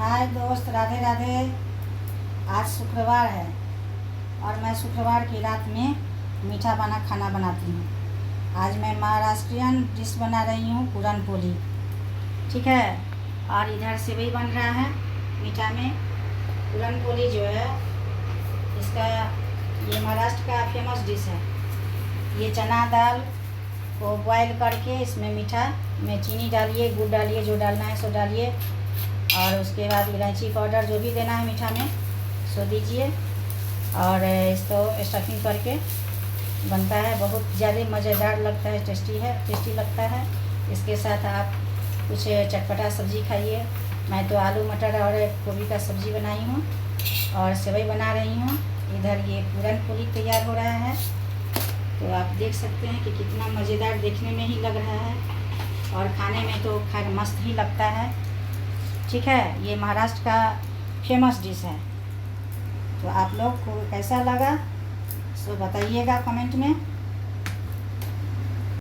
हाय दोस्त, राधे राधे। आज शुक्रवार है और मैं शुक्रवार की रात में मीठा बना खाना बनाती हूँ। आज मैं महाराष्ट्रियन डिश बना रही हूँ, पूरन पोली। ठीक है। और इधर सेवई बन रहा है मीठा में। पूरन पोली जो है इसका ये महाराष्ट्र का फेमस डिश है। ये चना दाल को बॉयल करके इसमें मीठा में चीनी डालिए, गुड़ डालिए, जो डालना है सो डालिए, और उसके बाद इलायची पाउडर जो भी देना है मीठा में सो दीजिए, और इसको स्टफिंग करके बनता है। बहुत ज़्यादा मज़ेदार लगता है, टेस्टी लगता है। इसके साथ आप कुछ चटपटा सब्ज़ी खाइए। मैं तो आलू मटर और गोभी का सब्ज़ी बनाई हूँ और सेवई बना रही हूँ। इधर ये पूरन पोली तैयार हो रहा है, तो आप देख सकते हैं कि कितना मज़ेदार देखने में ही लग रहा है और खाने में तो खैर मस्त ही लगता है। ठीक है। ये महाराष्ट्र का फेमस डिश है। तो आप लोग को कैसा लगा सो बताइएगा कमेंट में।